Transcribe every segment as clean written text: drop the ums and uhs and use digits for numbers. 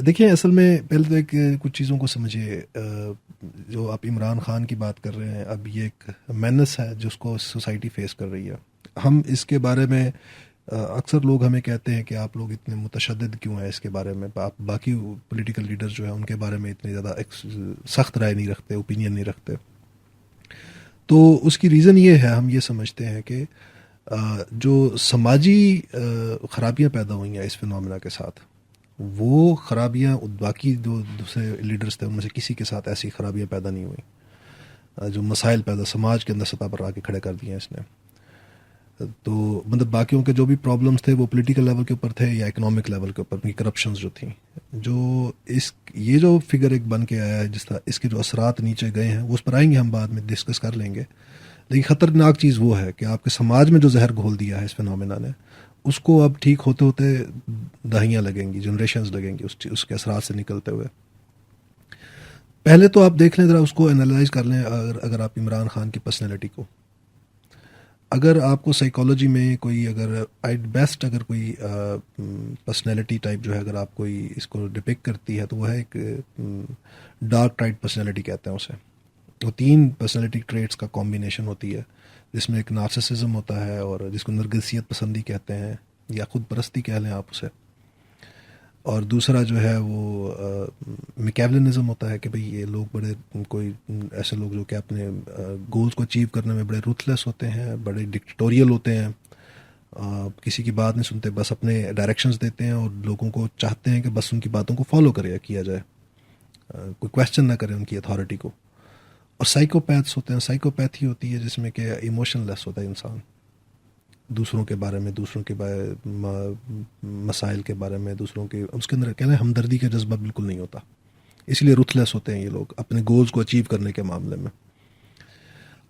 देखिए, असल में पहले तो एक कुछ चीज़ों को समझिए। जो आप इमरान खान की बात कर रहे हैं, अब ये एक मेनस है जिसको सोसाइटी फेस कर रही है। हम इसके बारे में अक्सर लोग हमें कहते हैं कि आप लोग इतने मुतशद्दिद क्यों हैं इसके बारे में, आप बाकी पॉलिटिकल लीडर्स जो है उनके बारे में इतनी ज़्यादा सख्त राय नहीं रखते, ओपिनियन नहीं रखते। तो उसकी रीज़न ये है, हम ये समझते हैं कि जो समाजी खराबियाँ पैदा हुई हैं इस फिनोमेना के साथ, वो खराबियाँ बाकी जो दूसरे लीडर्स थे उनमें से किसी के साथ ऐसी खराबियाँ पैदा नहीं हुई। जो मसाइल पैदा समाज के अंदर सतह पर आके खड़े कर दिए हैं इसने। तो मतलब बाकियों के जो भी प्रॉब्लम्स थे वो पॉलिटिकल लेवल के ऊपर थे या इकोनॉमिक लेवल के ऊपर, उनकी करप्शंस जो थी, जो इस ये जो फिगर एक बन के आया है, जिस तरह इसके जो असरात नीचे गए हैं वो उस पर आएंगे, हम बाद में डिस्कस कर लेंगे। लेकिन ख़तरनाक चीज़ वो है कि आपके समाज में जो जहर घोल दिया है इस फिनोमेना ने, उसको अब ठीक होते होते दहाइयाँ लगेंगी, जनरेशन्स लगेंगी उसके असरात से निकलते हुए। पहले तो आप देख लें ज़रा, उसको एनालाइज कर लें। अगर आप इमरान खान की पर्सनैलिटी को, अगर आपको साइकोलॉजी में कोई, अगर एट बेस्ट अगर कोई पर्सनैलिटी टाइप जो है, अगर आप कोई इसको डिपिक्ट करती है, तो वो है एक डार्क टाइप पर्सनैलिटी कहते हैं उसे। वो तीन पर्सनैलिटी ट्रेट्स का कॉम्बिनेशन होती है, जिसमें एक नार्सिसिज्म होता है, और जिसको नरगिसियत पसंदी कहते हैं या खुद परस्ती कह लें आप उसे। और दूसरा जो है वो मैकियावेलिज्म होता है कि भाई ये लोग बड़े, कोई ऐसे लोग जो कि अपने गोल्स को अचीव करने में बड़े रूथलेस होते हैं, बड़े डिक्टेटोरियल होते हैं, किसी की बात नहीं सुनते, बस अपने डायरेक्शंस देते हैं और लोगों को चाहते हैं कि बस उनकी बातों को फॉलो करे या किया जाए, कोई क्वेश्चन ना करे उनकी अथॉरिटी को। और साइकोपैथ्स होते हैं, साइकोपैथी होती है जिसमें कि इमोशनलेस होता है इंसान, दूसरों के बारे में, दूसरों के मसाइल के बारे में, दूसरों के, उसके अंदर कहना है हमदर्दी का जज्बा बिल्कुल नहीं होता। इसलिए रुथलेस होते हैं ये लोग अपने गोल्स को अचीव करने के मामले में।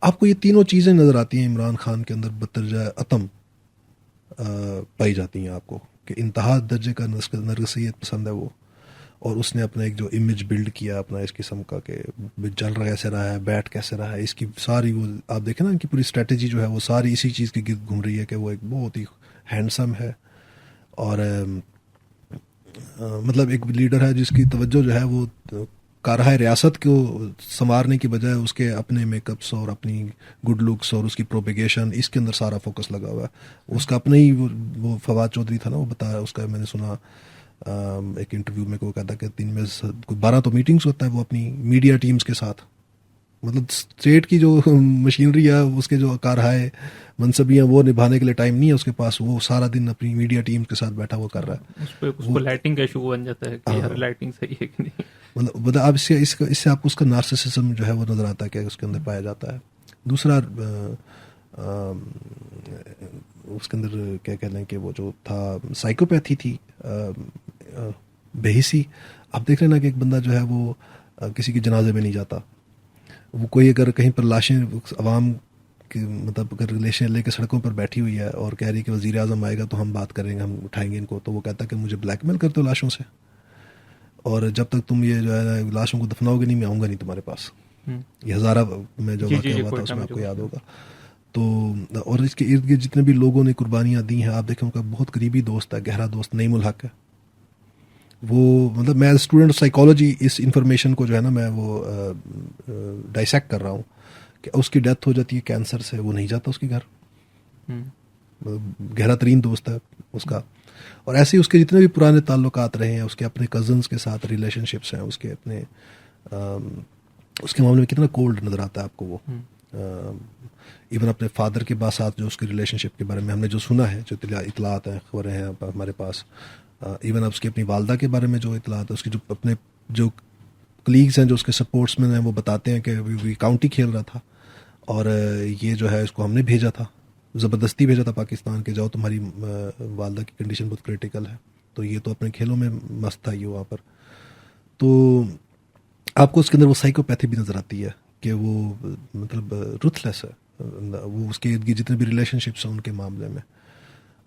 आपको ये तीनों चीज़ें नज़र आती हैं इमरान खान के अंदर बदरजा अतम पाई जाती हैं आपको, कि इंतहा दर्जे का नरगिसियत पसंद है वो। और उसने अपना एक जो इमेज बिल्ड किया अपना इस किस्म का, कि चल रहा कैसे रहा है, बैठ कैसे रहा है, इसकी सारी वो आप देखें ना, इनकी पूरी स्ट्रेटजी जो है वो सारी इसी चीज़ के गिर्द घूम रही है कि वो एक बहुत ही हैंडसम है। और मतलब एक लीडर है जिसकी तवज्जो जो है वो कारहा रियासत को संवारने की बजाय उसके अपने मेकअप्स और अपनी गुड लुक्स और उसकी प्रोपेगेशन, इसके अंदर सारा फोकस लगा हुआ है। उसका अपना ही वो फवाद चौधरी था ना, वो बताया, उसका मैंने सुना एक इंटरव्यू में, को कहता कि दिन में कोई 12 तो मीटिंग्स होता है वो अपनी मीडिया टीम्स के साथ। मतलब स्टेट की जो मशीनरी है, उसके जो कारहाय मनसबियाँ वो निभाने के लिए टाइम नहीं है उसके पास, वो सारा दिन अपनी मीडिया टीम के साथ बैठा हुआ कर रहा है उस पे उसको वो। लाइटिंग का इशू बन जाता है कि यार हाँ, लाइटिंग सही है कि नहीं। मतलब आप इससे आपको उसका नार्सिसिज्म जो है वो नज़र आता है कि उसके अंदर पाया जाता है। दूसरा उसके अंदर क्या कहते हैं कि वो जो था साइकोपैथी थी, बेहिसी। आप देख रहे हैं ना कि एक बंदा जो है वो किसी के जनाजे में नहीं जाता। वो कोई अगर कहीं पर लाशें अवाम की, मतलब अगर रिलेशन लेके सड़कों पर बैठी हुई है और कह रही है कि वज़ीर आज़म आएगा तो हम बात करेंगे, हम उठाएंगे इनको, तो वो कहता है कि मुझे ब्लैकमेल करते हो लाशों से, और जब तक तुम ये जो है ना लाशों को दफनाओगे नहीं, मैं आऊँगा नहीं तुम्हारे पास। हम्म। ये हज़ारा में जो जी जी वाक़या जी, हुआ था कोयटा उसमें में जो आपको हुआ याद था। होगा। तो और इसके इर्द गिर्द जितने भी लोगों ने कुर्बानियाँ दी हैं, आप देखें उनका बहुत करीबी दोस्त है, गहरा दोस्त नईमुल हक है वो। मतलब मैं स्टूडेंट ऑफ साइकोलॉजी इस इंफॉर्मेशन को जो है ना मैं वो डाइसेक्ट कर रहा हूँ, कि उसकी डेथ हो जाती है कैंसर से, वो नहीं जाता उसके घर, हम्म। मतलब गहरा तरीन दोस्त है उसका। और ऐसे ही उसके जितने भी पुराने ताल्लुकात रहे हैं, उसके अपने कज़न्स के साथ रिलेशनशिप्स हैं, उसके अपने उसके मामले में कितना कोल्ड नज़र आता है आपको वो। हम्म। इवन अपने फादर के साथ जो उसकी रिलेशनशिप के बारे में हमने जो सुना है, जो इतलात हैं, खबरें हैं हमारे पास, इवन अब उसकी अपनी वालदा के बारे में जो इतलात है, उसकी जो अपने जो कलीग्स हैं, जो उसके सपोर्ट्समैन हैं, वो बताते हैं कि वी काउंटी खेल रहा था और ये जो है इसको हमने भेजा था, ज़बरदस्ती भेजा था पाकिस्तान के, जाओ तुम्हारी वालदा की कंडीशन बहुत क्रिटिकल है, तो ये तो अपने खेलों में मस्त था ये वहाँ पर। तो आपको उसके अंदर वो साइकोपैथी भी नज़र आती है कि वो मतलब रुथलेस है, वो उसके इर्द गिर्द जितने भी रिलेशनशिप्स हैं उनके मामले में।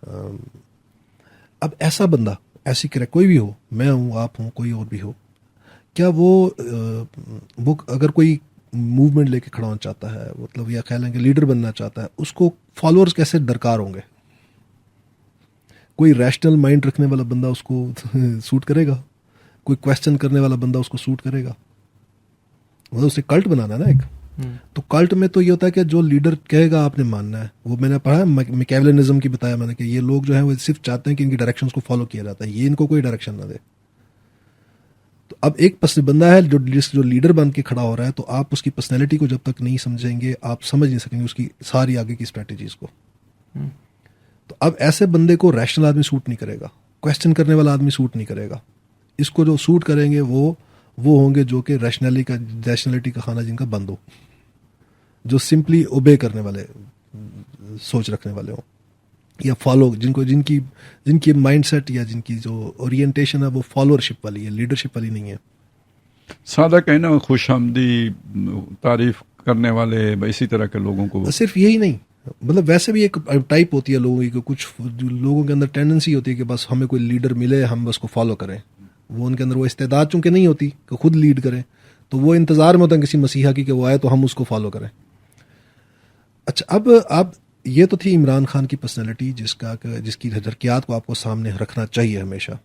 अम, अब ऐसा बंदा, ऐसी करे कोई भी हो, मैं हूँ, आप हूँ, कोई और भी हो, क्या वो अगर कोई मूवमेंट लेके खड़ा होना चाहता है, मतलब या ख्याल है कि लीडर बनना चाहता है, उसको फॉलोअर्स कैसे दरकार होंगे? कोई रैशनल माइंड रखने वाला बंदा उसको सूट करेगा? कोई क्वेश्चन करने वाला बंदा उसको सूट करेगा? मतलब उसे कल्ट बनाना है ना एक। तो कल्ट में तो ये होता है कि जो लीडर कहेगा आपने मानना है। वो मैंने पढ़ा है, मैकियावेलिनिज्म की बताया मैंने कि ये लोग जो हैं वो सिर्फ चाहते हैं कि इनकी डायरेक्शंस को फॉलो किया जाता है, ये इनको कोई डायरेक्शन ना दे। तो अब एक बंदा है जो लीडर बन के खड़ा हो रहा है, तो आप उसकी पर्सनैलिटी को जब तक नहीं समझेंगे आप समझ नहीं सकेंगे उसकी सारी आगे की स्ट्रैटेजीज को। तो अब ऐसे बंदे को रैशनल आदमी सूट नहीं करेगा, क्वेश्चन करने वाला आदमी सूट नहीं करेगा। इसको जो सूट करेंगे वो होंगे जो कि रैशनैलिटी का खाना जिनका बंद हो, जो सिंपली ओबे करने वाले, सोच रखने वाले हों, या फॉलो, जिनकी माइंडसेट या जिनकी जो ओरिएंटेशन है वो फॉलोअरशिप वाली है, लीडरशिप वाली नहीं है। सादा कहना खुश आमदी तारीफ करने वाले इसी तरह के लोगों को। सिर्फ यही नहीं, मतलब वैसे भी एक टाइप होती है लोगों की, कुछ लोगों के अंदर टेंडेंसी होती है कि बस हमें कोई लीडर मिले हम बस को फॉलो करें। वो उनके अंदर वो इस्तेदाद चूंकि नहीं होती कि खुद लीड करें, तो वो इंतजार में होता है किसी मसीहा की कि वो आए तो हम उसको फॉलो करें। अच्छा, अब ये तो थी इमरान खान की पर्सनैलिटी जिसकी हरकियात को आपको सामने रखना चाहिए हमेशा।